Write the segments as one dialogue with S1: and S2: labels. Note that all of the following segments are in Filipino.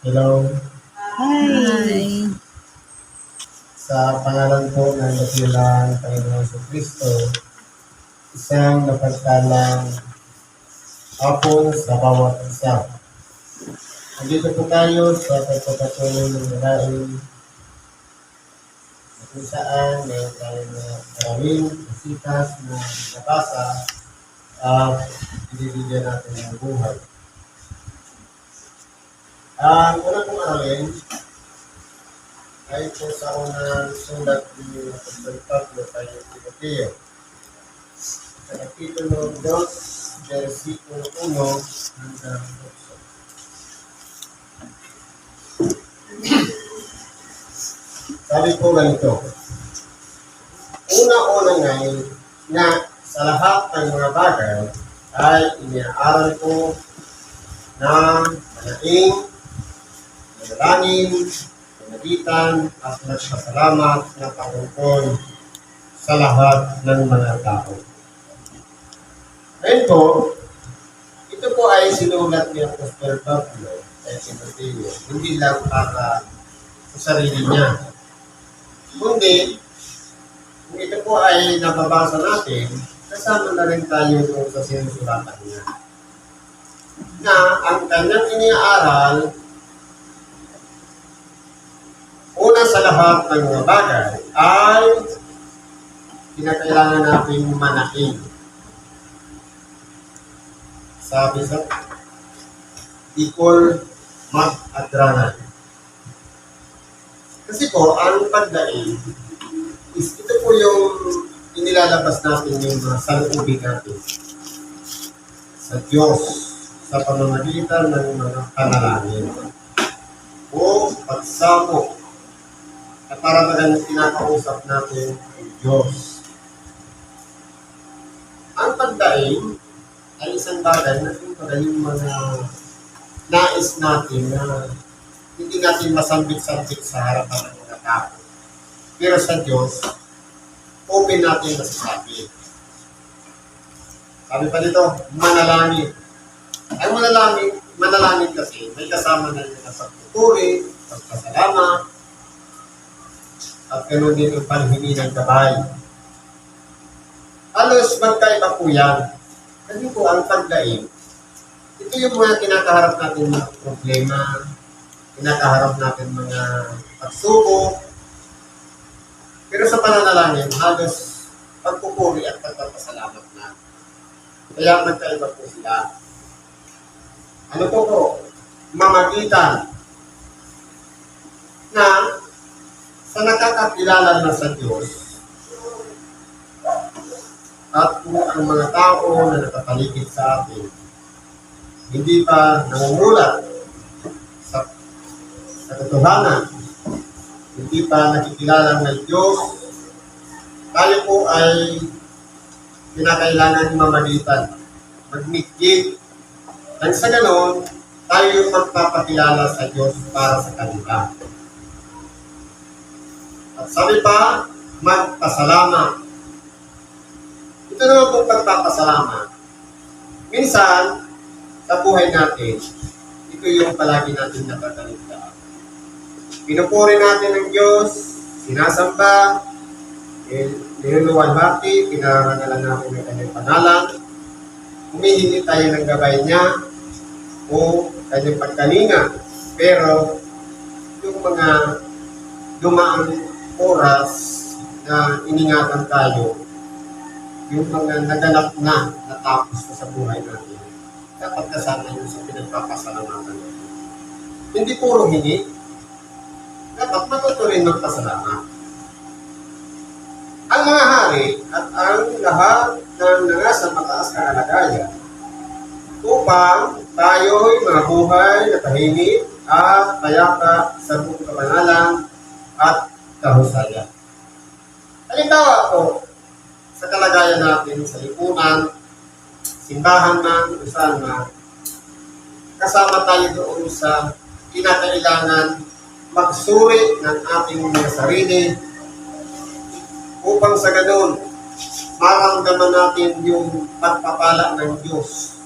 S1: Hello,
S2: Hi.
S1: sa pangalan po ng dakilang Panginoon sa Kristo, isang napagkalang hapon sa bawat isa. Nandito po tayo sa pagpapatuloy ng galain kung saan mayroon tayong maraming kasitas na nabasa at ibibigyan natin ng buhay. Ang una pong aralin ay po sa unang sulat ni Apostol Pablo kay Timoteo. Sa Kapitulo 2, versikulo 1 hanggang 8. Sabi po ganito, una-una ngayon na sa lahat ng mga bagay ay iniaaral ko ng manaing, manalangin, panagitan at nagpasalamat na patungkol sa lahat ng mga tao. Ngayon po, ito po ay sinulat ni Apostol Pablo kay Timoteo, hindi lang para sa sarili niya. Kundi, kung ito po ay nababasa natin, kasama na rin tayo doon sa sinusulatan niya. Na ang kanyang iniaaral, una sa lahat ng mga bagay, ay kinakailangan natin manahin. Sabi sa equal mag-adranan. Kasi po, ang pagdaing is ito po yung inilalabas natin yung mga saloobin natin sa Diyos sa pamamagitan ng mga panalangin o pagsamo at para talagang pinakausap natin ang Diyos. Ang pagdaing ay isang bagay na yung mga nais natin na hindi natin masambit-sambit sa harapan ng mga tao. Pero sa Diyos, open natin masasabi. Sabi pa dito, manalangin. Ang manalangin kasi, may kasama na yung pagpupuri, pagpasalamat, at ganoon din yung panhingi ng gabay. Halos magkaiba po yan. Kasi po ang pagdaing, ito yung mga kinakaharap natin mga problema, kinakaharap natin mga pagsubok. Pero sa pananalangin, halos pagpupuri at pagpapasalamat na. Kaya magkaiba po sila. Ano po? Mamagitan na sa nakakakilala na sa Diyos at kung ang mga tao na nakapaligid sa atin hindi pa namumulat sa katotohanan, hindi pa nakikilala ng Diyos, tayo po ay kinakailangan mamagitan, mag-meet. At sa ganon, tayo yung magpapakilala sa Diyos para sa kanila. At sabi pa, magpasalamat. Ito naman pong pagpapasalamat. Minsan, sa buhay natin, ito yung palagi natin nakakaligtaan. Pinupuri natin ng Diyos, sinasamba, niluluwalhati, pinarangalan natin ng kanyang pangalan, humihingi tayo ng gabay niya o kanyang pagkalinga. Pero yung mga dumaang oras na iningatan tayo, yung mga naganap na natapos na sa buhay natin, dapat kasama yun sa pinagpapasalamatan natin. Hindi puro hingi, dapat matuto rin magpasalamat. Ang mga hari at ang lahat ng nasa mataas na kalagayan upang tayo'y mabuhay na tahimik at payapa sa buong kabanalan at kahusayan. Halimbawa po, sa kalagayan natin sa lipunan, simbahan man, saan man, kasama tayo doon sa kinakailangan magsuri ng ating mga sarili upang sa ganun, maramdaman natin yung pagpapala ng Diyos,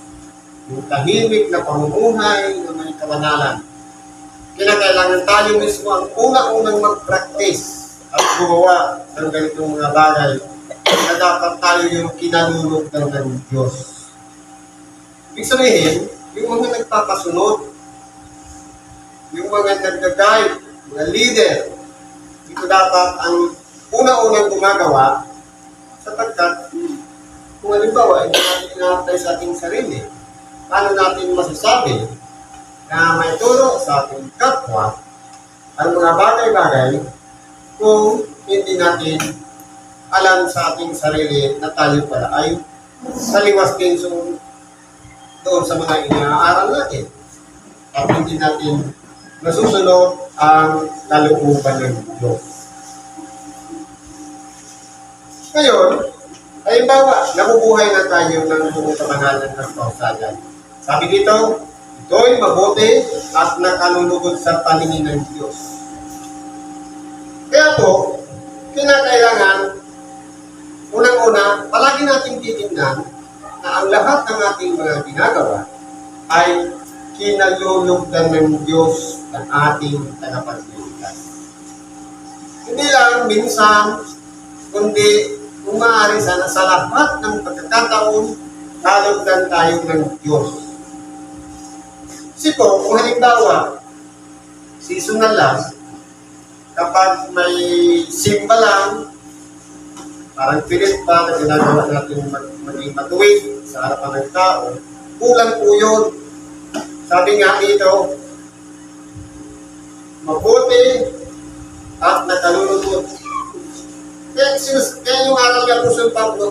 S1: yung tahimik na pamumuhay na may kawanalan. kinakailangan tayo mismo ang unang-unang mag-practice at gumawa ng ganitong mga bagay na dapat tayo yung kinalulugdan ng Diyos. Ibig sabihin, yung mga nagpapasunod, yung mga nagda-guide, mga leader, ito dapat ang unang-unang gumagawa sapagkat kung halimbawa, hindi natin inaantay sa ating sarili, paano natin masasabi na may turo sa ating kapwa ang mga bagay-bagay kung hindi natin alam sa ating sarili na tayo pala ay saliwas din doon sa mga inaaral natin at hindi natin nasusunod ang kalooban ng Diyos. Ngayon, halimbawa, nabubuhay na tayo ng buong kabangalan ng kausayan. Sabi dito, ito'y mabuti at nakalulugod sa paningin ng Diyos. Kaya po, kinakailangan, unang-una, palagi nating titignan na ang lahat ng ating mga ginagawa ay kinalulugdan ng Diyos ang ating tagapagligtas. Hindi lang minsan, kundi kung maaari sana sa lahat ng pagkakataon, kalugdan tayo ng Diyos. Kasi po, kung halimbawa, seasonal lang, kapag may simba lang, parang pilit pa na ginagawa natin maging matuwid sa harapan ng tao, kulang po yun. Sabi nga dito, mabuti at nakalulugod. Kaya yung aral niya po sa Pablo,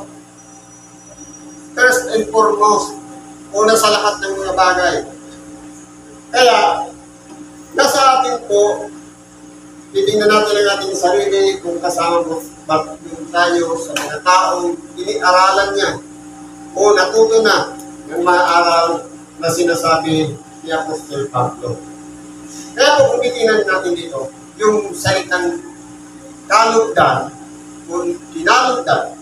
S1: first and foremost, una sa lahat ng mga bagay. Kaya, nasa atin po, titingnan natin ang ating sarili kung kasama mo tayo sa mga taong iniaralan niya o natuto na ng mga aral na sinasabi ni Apostol Pablo. Kaya po kung titingnan natin dito, yung salitang kalugdan, kung kinalugdan,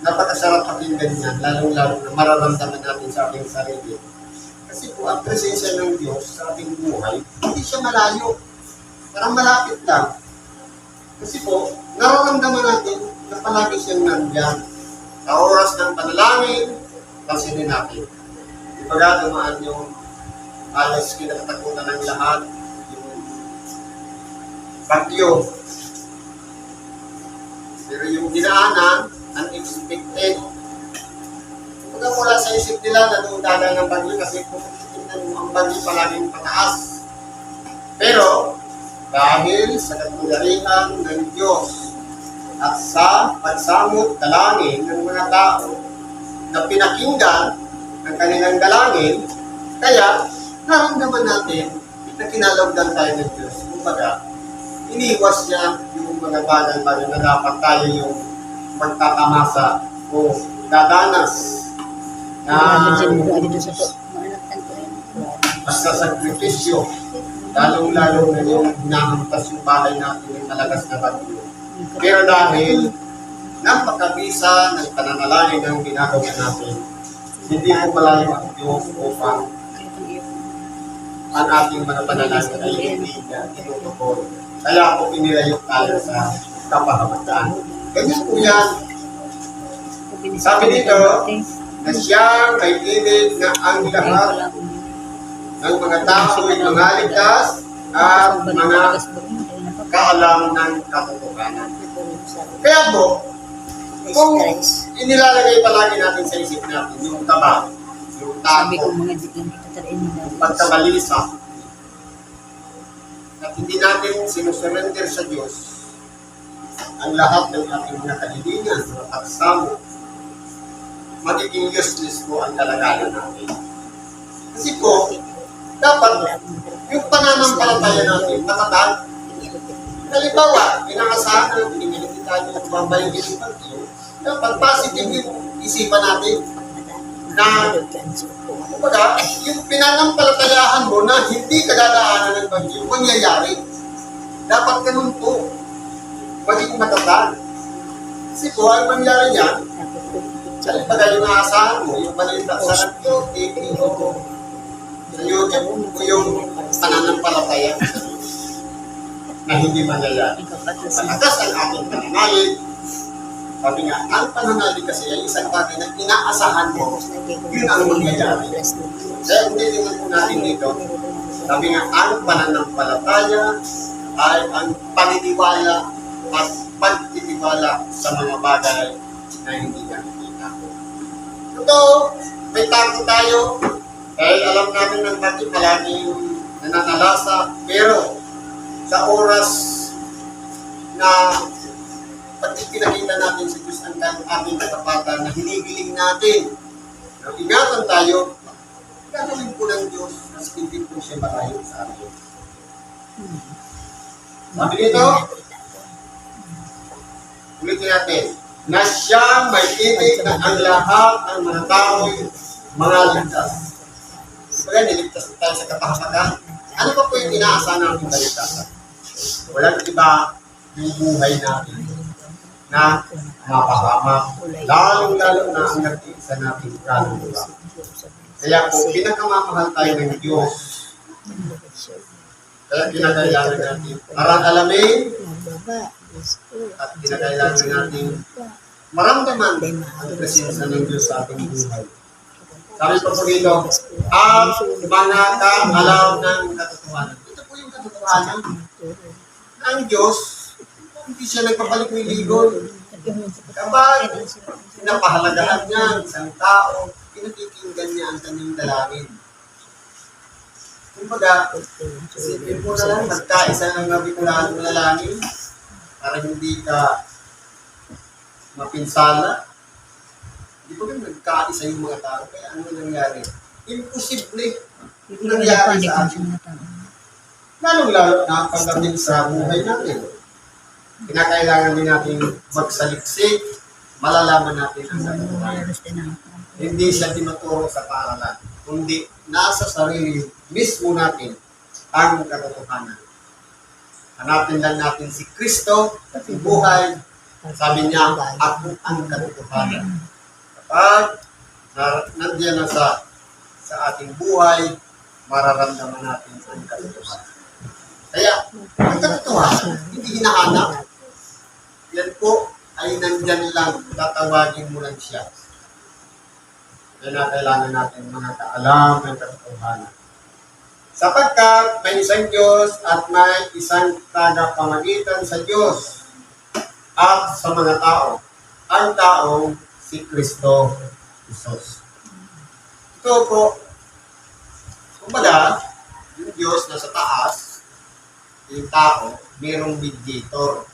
S1: napakasarap pakinggan niyan, lalong-lalo na mararamdaman natin sa ating sarili. Kasi po, ang presensya ng Diyos sa ating buhay, hindi siya malayo. Parang malapit lang. Kasi po, nararamdaman natin na palagi siyang nandiyan. Sa oras ng panalangin, pansinin natin. Ibaga dumaan yung alas kinakatakutan ng lahat, yung bagyo. Pero yung dinaanan, unexpected. Kumbaga mula sa isip nila na doon dala ng bagyo kasi kung tingnan mo ang bagyo palaging pataas. Pero, dahil sa katularihan ng Diyos at sa pagsamot dalangin ng mga tao na pinakinggan ng kanilang dalangin, kaya naramdaman natin na kinalugdan tayo ng Diyos. Kumbaga, iniwas niya yung mga bagay-bagay na dapat tayo yung magtatamasa o dadanas na basta sakripisyo, lalong-lalo na yung hinahampas yung bahay natin ng malagas na bagyo. Pero dahil napakabisa ng pananalangin ng ginagawa natin, hindi ko malayo ang Diyos upang ang ating mga panalangin ay hindi na tinutupol. Kaya po inilayok tayo sa kapahamagan. Ganyan po yan. Sabi dito, na siyang may ibig na ang lahat ng mga tao ay mga ligtas at mga kaalam ng katotohanan. Kaya po, kung inilalagay palagi natin sa isip natin yung taba, yung tako, yung pagkabalisa, at hindi natin sinusurrender sa Diyos ang lahat ng ating mga kaibigan, mga pagsamo, magiging useless po ang kalagayan natin. Kasi po, dapat yung pananampalataya natin matatag. Halimbawa, inaasahan na pinili tayo at babayin din yung dapat positive yung isipan natin na kumbaga, yung pinanampalatayahan mo na hindi kadadaanan ng bagyo, mangyayari. Dapat ganun po. Maging matatag. Kasi po, ang mangyari niyan, halimbaga yung aasahan mo, yung balita sa radio, TV, o sa YouTube, o yung pananampalataya. papabayaan sa Diyos na hindi mangyayari. Malakas ang ating pananalig. Sabi nga, ang pananalig kasi ay isang bagay na inaasahan mo, yun ang mangyayari. Kaya hindi tingnan po natin dito. Sabi nga, ang pananampalataya ay ang paniniwala at pagtitiwala sa mga bagay na hindi nakikita. Totoo, may takot tayo. Dahil alam natin ng bakit palaging nananalasa. Pero sa oras na pag pinakita natin sa Diyos ang ating katapatan na hinigiling natin, na ingatan tayo, gagawin po ng Diyos mas hindi po siya malayo sa atin. Sabi dito, ulitin natin, na siya may ibig na ang lahat ng mga tao'y mga ligtas. Kaya niligtas tayo sa kapahamakan. Ano pa po yung inaasahan natin kaligtasan? Walang iba yung buhay natin na mapahamak. Lalong-lalo na ang nag-iisa natin kaluluwa. Kaya po, pinakamamahal tayo ng Diyos. Kaya kinakailangan natin parang alamin at kinakailangan natin maramdaman ang presensya ng Diyos sa ating buhay. Sabi po dito, ang mga kaalaw ng katotohanan. Ito po yung katotohanan. Ang Diyos, hindi siya nagpapalik ng ligon. Kapag napahalagahan niya ang isang tao, pinakikinggan niya ang kanyang dalangin. Kumbaga, isipin mo na lang, magkaisa ng nabikulaan mo dalangin para hindi ka mapinsala. Hindi ko rin nagkaisa yung mga tao. Kaya ano nangyari? Imposible nangyari sa atin. Lalong-lalo na pagdating sa buhay natin. Kinakailangan din natin magsaliksik, malalaman natin ang katotohanan. Hindi siya tinuturo sa paaralan, kundi nasa sarili mismo natin ang katotohanan. Hanapin lang natin si Kristo sa ating buhay. Sabi niya, ako ang katotohanan. Kapag nandiyan na sa ating buhay, mararamdaman natin ang katotohanan. Kaya, ang katotohanan, hindi hinahanap. Yan po ay nandyan lang, tatawagin mo lang siya. Kaya kailangan natin mga kaalam ng katotohanan. Sapagkat may isang Diyos at may isang tagapamagitan sa Diyos at sa mga tao. Ang taong si Kristo Jesus. Ito po, kumbaga, yung Diyos na sa taas, yung tao, mayroong mediator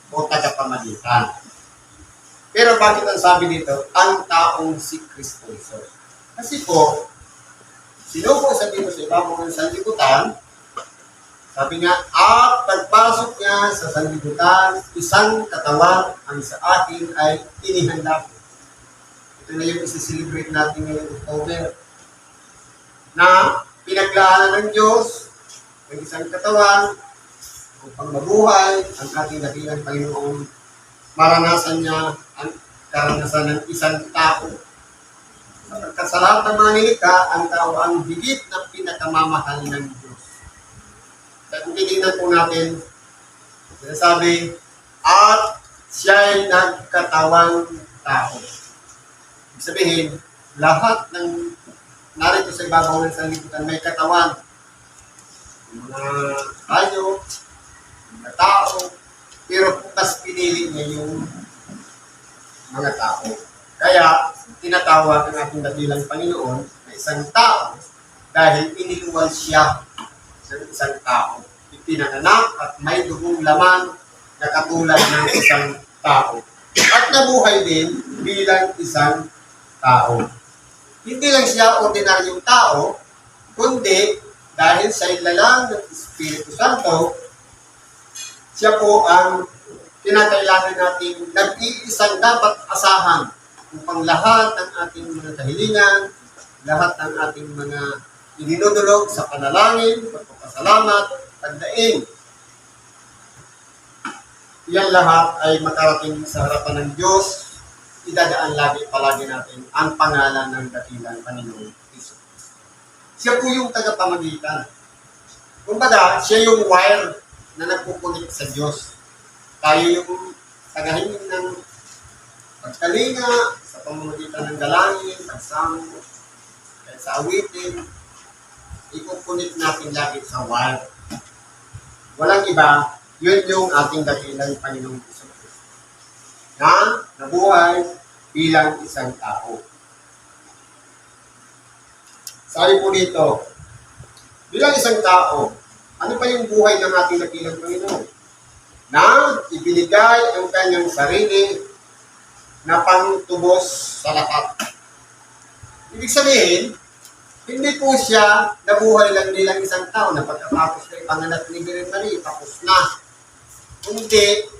S1: o tagapamagitan. Pero bakit ang sabi dito, ang taong si Kristo Jesus? Kasi po, sinuko sa dito sa ibabaw ng sanlibutan, sabi nga, at pagpasok niya sa sanlibutan, isang katawan ang sa akin ay inihanda ko. Ito na yung isi-celebrate natin ngayong October. Na pinaglaanan ng Diyos ng isang katawan upang mabuhay ang ating dakilang Panginoon. Maranasan niya ang karanasan ng isang tao. Sa lahat ng mga nilikha, ang tao ang higit na pinakamamahal ng Diyos. At kung tinignan po natin, sinasabi, at siya'y nagkatawang tao. Ibig sabihin, lahat ng narito sa ibabaw ng sanlibutan may katawan. Yung mga tayo, mga tao, pero mas pinili niya yung mga tao. Kaya, tinatawag ang ating dakilang Panginoon na isang tao dahil iniluwal siya ng isang tao. Ipinanganak at may dugong laman na katulad ng isang tao. At nabuhay din bilang isang tao. Hindi lang siya ordinaryong tao, kundi dahil sa ilalang ng Espiritu Santo, siya po ang kinakailangan natin nag-iisang dapat asahan upang lahat ng ating mga kahilingan, lahat ng ating mga ininudulog sa panalangin, pagpapasalamat, pagdaing. Yan lahat ay makarating sa harapan ng Diyos. Idadaan palagi natin ang pangalan ng dakilang Panginoon Hesus Kristo. Siya po yung tagapamagitan. Kumbaga, siya yung wire na nagpupunit sa Diyos. Tayo yung tagahingin ng pagkalinga, sa pamamagitan ng dalangin, pagsamo, kahit sa awitin, ipupunit natin lagi sa wire. Walang iba, yun yung ating dakilang Panginoong Kristo na nabuhay bilang isang tao. Sabi po dito, bilang isang tao, ano pa yung buhay ng ating dakilang Panginoon? Na ibinigay ang kanyang sarili na pangtubos sa lahat. Ibig sabihin, hindi po siya nabuhay lang nilang isang tao na pagkatapos na ipanganak ni Virgin Maria, tapos na. Kundi,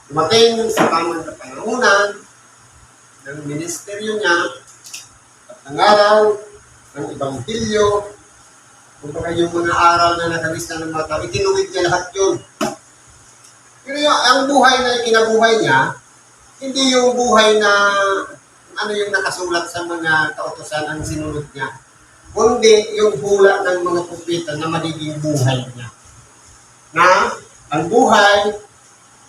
S1: dumating sa tamang kapangahunan ng ministeryo niya at nangaraw ng Ebanghelyo, kumbaga yung mga aral na nakalista ng mga tao, itinuwid niya lahat yun. Pero ang buhay na kinabuhay niya, hindi yung buhay na ano yung nakasulat sa mga kautosan ang sinunod niya, kundi yung hula ng mga propeta na magiging buhay niya. Na ang buhay,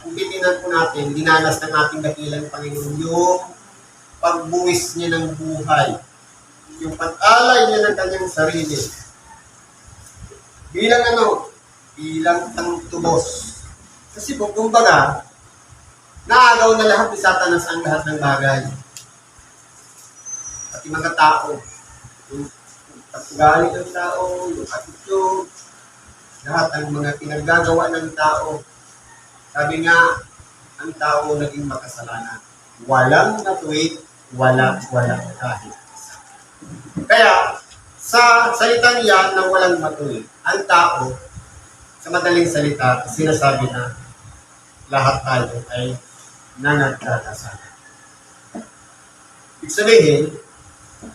S1: kung titinan po natin, dinanas ng ating dakilang Panginoon yung pagbuwis niya ng buhay. Yung pag-alay niya ng kanyang sarili. Bilang bilang pangtubos. Kasi po, kumbaga, naagaw na lahat ni Satanas ang lahat ng bagay. At yung mga tao, yung paggalit ng tao, yung attitude, lahat ng mga pinaggagawa ng tao. Sabi nga, ang tao naging makasalanan. Walang natuwid, walang kahit isa. Kaya, sa salitang yan na walang matuwid, ang tao, sa madaling salita, sinasabi na lahat tayo ay nangagkakasala. Ibig sabihin,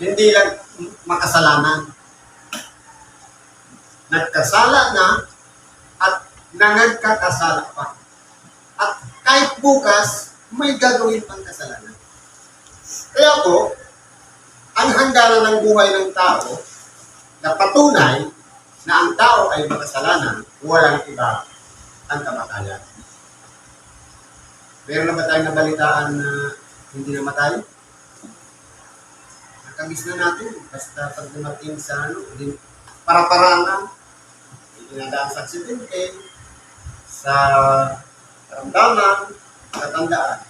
S1: hindi lang makasalanan. Nagkasala na at nangagkakasala pa. At kahit bukas, may gagawin pang kasalanan. Kaya po, ang hangganan ng buhay ng tao na patunay na ang tao ay makasalanan, walang iba ang kamatayan. Meron na ba tayong nabalitaan na hindi namatay? Nakagis na natin. Basta pag dumating sa para-paranan, pinadaan sa aksidente, sa karamdaman, katandaan.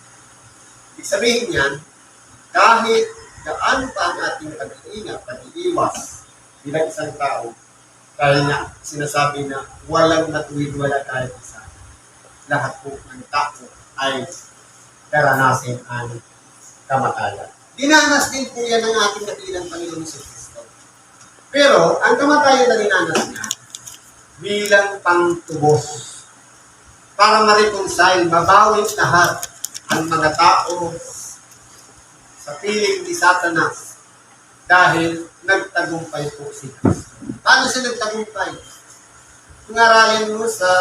S1: Ibig sabihin yan, kahit gaano pa ang ating pag-iingat, pag-iiwas bilang isang tao, dahil nga sinasabi na walang matuwid, wala kahit isa. Lahat po ng tao ay daranasin ang kamatayan. Dinanas din po yan ng ating dakilang Panginoon si Kristo. Pero, ang kamatayan na dinanas niya, bilang pangtubos, para ma-reconcile, mabawit lahat ang mga tao sa piling ni Satanas dahil nagtagumpay po si Kristo. Paano siya nagtagumpay? Kung aralin mo sa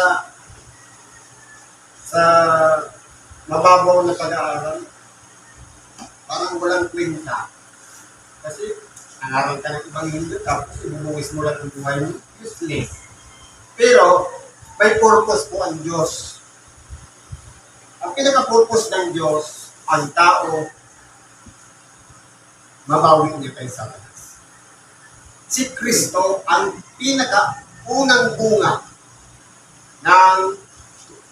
S1: mababaw na pag-aaral, parang walang kwenta. Kasi, nangaral ka ng ibang Hindu, tapos ibubuwis mo lang ang buhay mo, useless. Pero, may purpose po ang Diyos. Ang pinaka-purpose ng Diyos, ang tao, mabawi niya kay Satanas. Si Kristo ang pinaka-unang bunga ng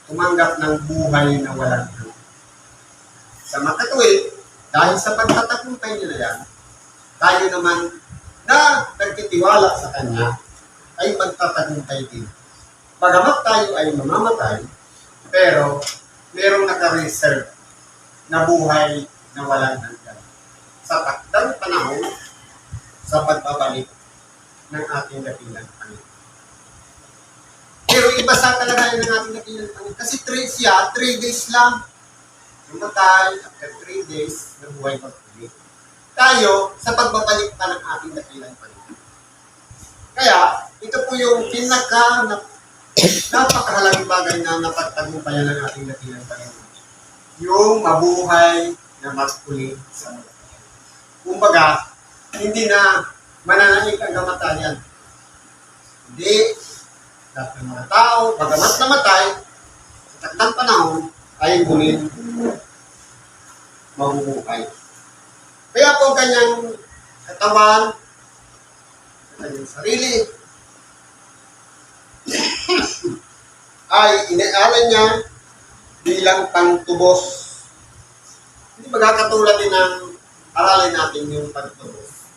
S1: tumanggap ng buhay na walang hanggan. Sa makatuwid, dahil sa pagtatagumpay niya na yan, tayo naman na nagtitiwala sa Kanya ay magtatagumpay din. Bagamat tayo ay mamamatay, pero merong naka-reserve na buhay na walang hanggan. Sa takdang panahon, sa pagbabalik ng ating dakilang Panginoon. Pero iba sa kalagayan ng ating dakilang Panginoon. Kasi 3 days lang. Namatay, after 3 days, nabuhay pag-ulit. Tayo, sa pagbabalik pa ng ating dakilang Panginoon. Kaya, ito po yung napakahalagang bagay na napagtagumpayan ng ating dakilang Panginoon. Yung mabuhay na magpuli sa mga. Kumbaga, hindi na mananaig ang kamatayan. Hindi. Lahat ng mga tao, bagamat namatay, sa takdang panahon, ay muling mabubuhay. Kaya po ang kanyang katawan, ang kanyang sarili, ay inaalan niya bilang pangtubos. Hindi ba katulad din ng aralin natin yung pagtubos?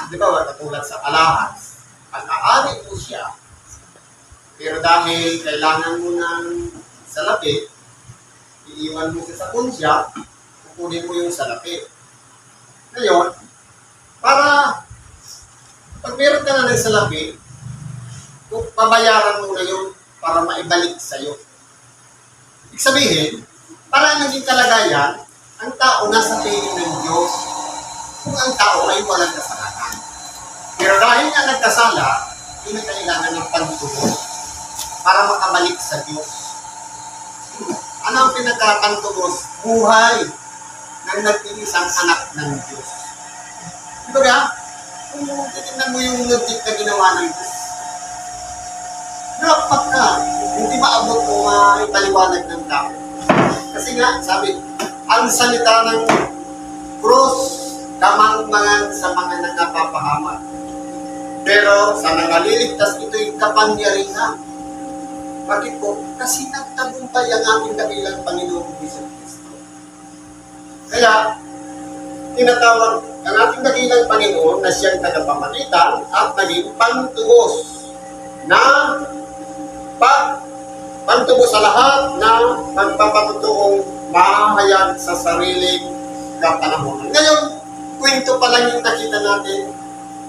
S1: Di ba katulad sa alahas? Ang-aari mo siya, pero dahil kailangan mo ng salapi, iiwan mo siya sa kunsya, kukunin mo yung salapi. Ngayon, para pag meron ka na ng salapi, pabayaran mo na yun para maibalik sa'yo. Ibig sabihin, para naging kalagayan, ang tao nasa piling ng Diyos kung ang tao ay walang kasalanan. Pero dahil nga nagkasala, hindi kailangan ng pagtubos para makabalik sa Diyos. Ano ang pinagkakantubos? Buhay ng nag-iisang anak ng Diyos. Diba ba? Kung titignan mo yung logic na ginawa ng Diyos, dapat ka, hindi maabot o maipaliwanag ng tao. Kasi nga, sabi, ang salita ng krus, kamangmangan sa mga nagpapahamak. Pero sa nangaliligtas, ito'y kapangyarihan. Bakit po? Kasi nagtagumpay ang ating dakilang Panginoong Kristo. Kaya, tinatawag ang ating dakilang Panginoon na siyang tagapamagitan at naging pantubos na pantubos sa lahat na magpapatutuong mahahayag sa sariling kapanahonan. Ngayon, kwento pa lang yung nakita natin,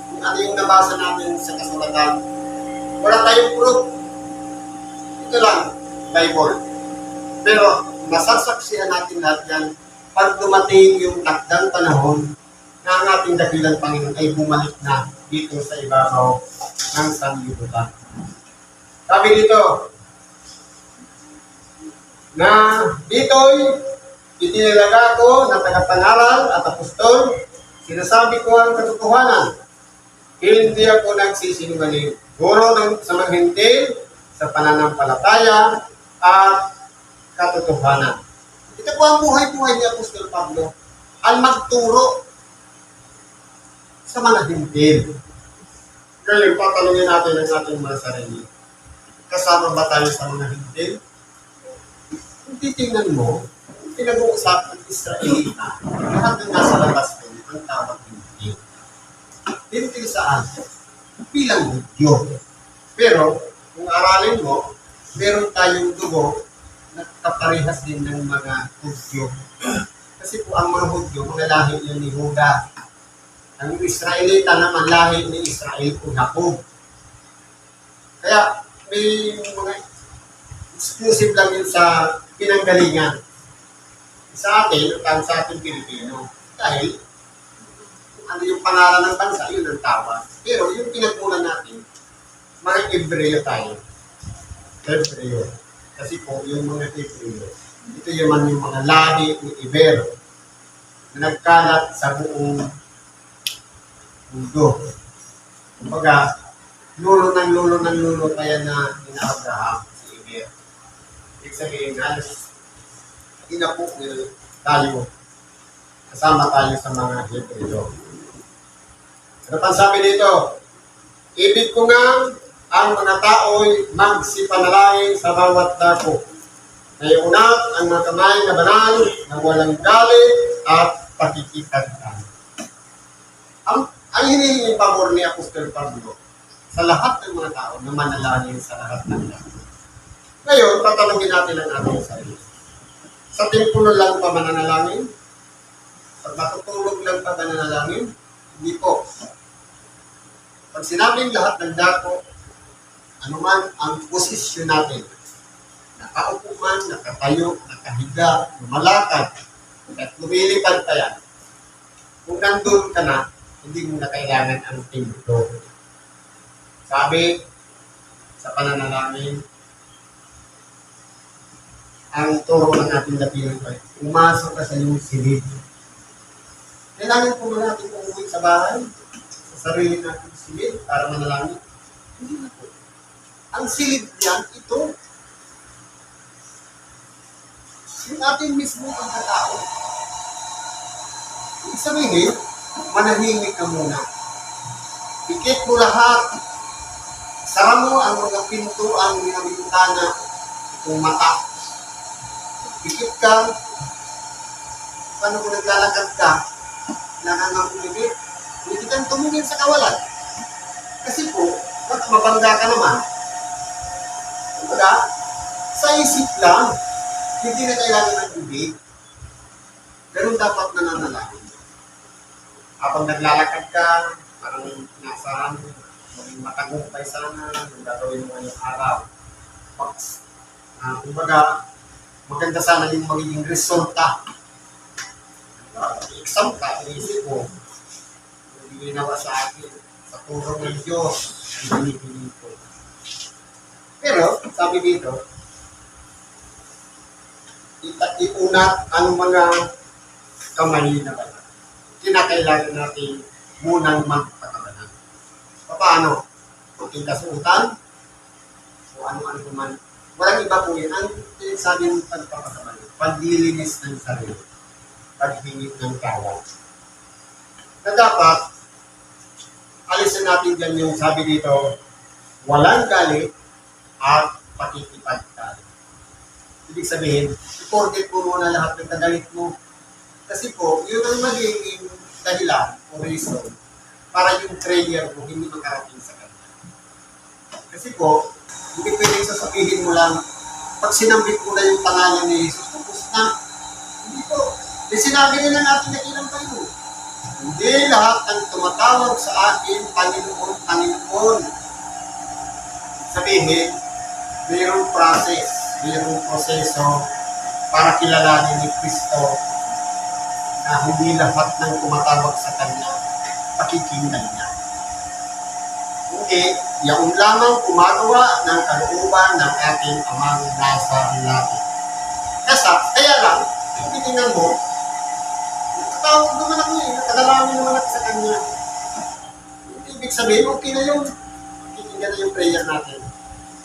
S1: kung ano yung nabasa natin sa kasulatan. Wala tayong proof. Ito lang, Bible. Pero, masasaksihan natin lahat yan pag dumating yung takdang panahon na ang ating dakilang Panginoon ay bumalik na dito sa ibabaw ng sanlibutan. Sabi dito, na dito'y itinilaga ko na tagapangaral at apostol, sinasabi ko ang katotohanan. Hindi ako nagsisinungaling. Guro sa mga hintil, sa pananampalataya at katotohanan. Ito po ang buhay-buhay ni Apostol Pablo, ang magturo sa mga hintil. Ngayon, patalungin natin ang ating mga sarili. Kasama ba tayo sa mga hintil? Kung titingnan mo, pinag-uusapan ng Israelita, lahat ng nasa labas ko, ang tawag hintil. Hintil saan? Bilang Hudyo. Pero, kung aralin mo, meron tayong dugo na kaparehas din ng mga Hudyo. Kasi po ang mga Hudyo, mga lahi yun ni Huda. Ang Israelita naman lahi ni Israel o Jacob. Kaya, may mga exclusive lang yun sa pinanggalingan. Sa atin, ang sa ating Pilipino. Dahil, ano yung pangalan ng bansa, yun ang tawag. Pero yung pinagmulan natin, mga Hebreo tayo. Hebreo. Kasi po, yung mga Hebreo, ito yung mga lahi ni Ibero na nagkalat sa buong mundo. Kumbaga, lulo ng lulo kaya na ina-Abraham si Ibero. Ibig sabihin, halos inapo tayo. Kasama tayo sa mga Hebreo. Ano pang sabi dito? Ibig ko nga ang mga tao'y magsipanalangin sa bawat dako. Naiunat ang mga kamay na banal na walang galit at pakikipagtan. Ang hinihingi pabor ni Apostol Pablo sa lahat ng mga tao na manalangin sa lahat ng dako. Ngayon, tatanungin natin ang ating sarili. Sa templo lang pa mananalangin? Pag matutulog lang pa mananalangin? Hindi po. Pag sinabing lahat ng dako, anuman ang posisyon natin, nakaupo man, nakatayo, nakahiga, lumalakad, at lumilipad pa yan, kung nandun ka na, hindi mo na kailangan ang templo. Sabi sa pananalangin, ang turo ng ating dapilang pa, umasok ka sa iyong silid. Kailangan po ba natin umuwi sa bahay? Sa sarili natin silid para manalangin? Hindi na po. Ang silid niyan, ito. Yung ating mismo pagkatao. Ibig sabihin, manahimik ka muna. Pikit mo lahat. Sara mo ang mga pintuan, mga bintana, itong mata. Pikit ka. Paano kung naglalakad ka? Kailangan ng umibig. Hindi kang tumingin sa kawalan. Kasi po, mabangga ka naman. Kumbaga, sa isip lang, hindi na kailangan ng tubig. Ganun dapat nananalangin. Habang naglalakad ka, parang nasa maging matagumpay sana yung gagawin mo ngayong araw. Kumbaga, maganda sana yung magiging resulta. Exam ka, inisip mo, hindi ginawa sa akin, sa tulong ng Diyos, ang binibili ko. Pero, sabi dito, iunat ang mga kamay na banal. Kinakailangan natin munang magpatabanan. Paano? Kunting kasuotan, o ano-ano naman. Walang iba po yun. Ang sabi ng pagpapatabanan, paglilinis ng sarili, paghingit ng kawan. Na dapat, alisin natin dyan yung sabi dito, walang galit at pakikipagtalo. Ibig sabihin, i-forget mo muna lahat ng kagalit mo. Kasi po, yun ang magiging dahilan o reason para yung prayer mo hindi makarating sa kanya. Kasi po, hindi pwedeng sasabihin mo lang, pag sinambit mo na yung pangalan ni Jesus, tapos na. Hindi po. May sinabi nila natin na ilang tayo. Hindi lahat ang tumatawag sa akin, Panginoon, Panginoon. Sabihin, mayroong process, mayroong proseso para kilalanin ni Kristo na hindi lahat ng tumatawag sa Kanya, pakikinggan niya. Hindi, yaon lamang gumagawa ng kalooban ng ating Amang nasa langit. Kaya lang, titingnan mo, tawag naman ako eh, nakadalami naman ako sa Kanya. Ibig sabihin, okay na yun. Pakikinggan na yung prayer natin.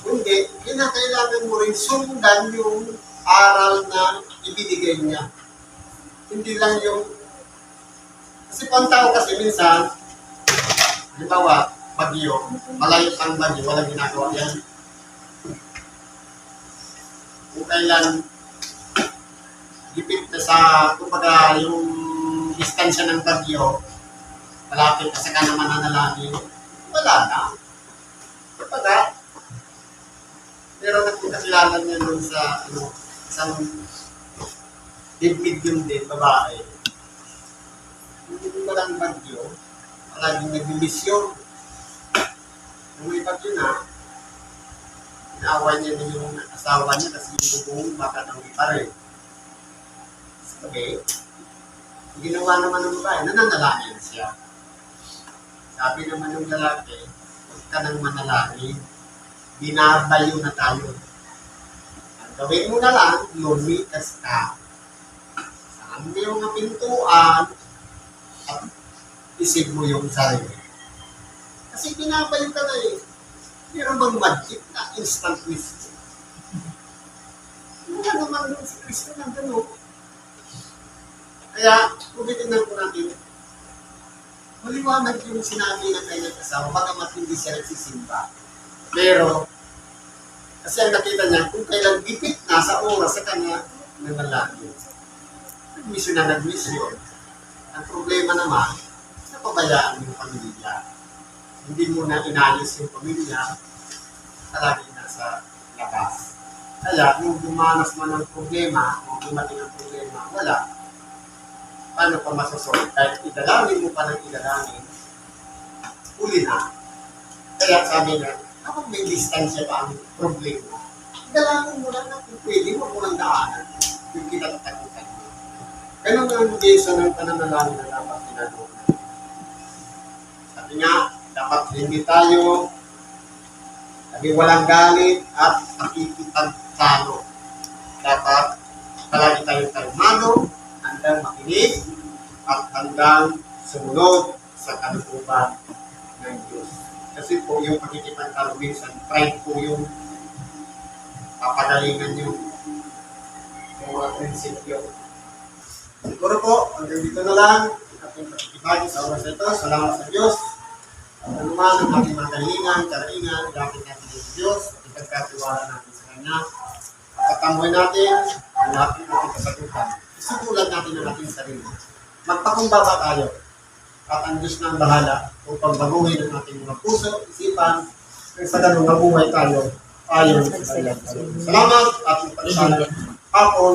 S1: Hindi, kinakailangan mo rin sundan yung aral na ibinigay niya. Hindi lang yung... Kasi pang tao kasi minsan, halimbawa, bagyo, malayo ang bagyo, walang ginagawa yan. Kung kailan, gipit na sa, kumbaga, yung distansya ng bagyo, malapit na sa ka naman nanalangin, wala na. Kumbaga, pero nagkakilala niya doon sa, isang dibdib yung din, babae. Hindi walang bagyo, palaging nag-misyon. Kung may bagyo na, inaaway niya na yung asawa niya kasi yung bubong baka nang ipare. Okay? Ginawa naman ng babae, nananalangin siya. Sabi naman ng lalaki, huwag ka nang manalangin, binabayo na tayo. Ang gawin mo na lang, lumikas ka. Saan mo yung mga pintuan at isip mo yung sarili. Kasi binabayo ka na eh. Meron bang magic na instant wisdom? Wala naman doon si Kristo na gano'n. Kaya, kung titignan po natin, maliwanag yung sinabi ng kanyang asawa, bagamat hindi siya nagsisimba. Pero, kasi ang nakita niya, kung kailan ipit na sa oras sa kanya, nanalangin. Nag-mission na nag-mission. Ang problema naman, napabayaan yung pamilya. Hindi mo na inayos yung pamilya, palagi nasa labas. Kaya, kung dumanas man ang problema, kung dumating ang problema, wala. Paano pa masasolve? Kahit idalangin mo pa ng idalangin, uli na. Kaya sabi niya, kapag may distansya pa ang problema, idalangin mo lang na kung pwede mo lang daanan yung kinatatakutan mo. Ganun ang beso ng pananalangin na dapat ginagawa. Sabi nga, dapat hindi tayo walang galit at pakikipagtalo. Dapat palagi tayo kalmado, hanggang makinig at hanggang sumunod sa kalooban ng Diyos. Kasi po yung pagkikipagtalo minsan, pride po yung papagalingan yung mga prinsipyo. Siguro po, hanggang dito na lang, ating pakikibagi sa oras na ito. Salamat sa Diyos. Ano man ang ating mga kahilingan, karaingan, dapat natin sa Diyos, ipagkatiwala natin sa Kanya. Pagkatamboy natin, ang lahat ng ating kasagutan. Isutulan natin ang ating sarili. Magpakumbaba tayo. At ang Diyos na ang bahala upang baguhin ang ating mga puso, isipan, at sa ganun mabuhay tayo ayon sa kanyang kalooban. Salamat at magpagsalang hapon.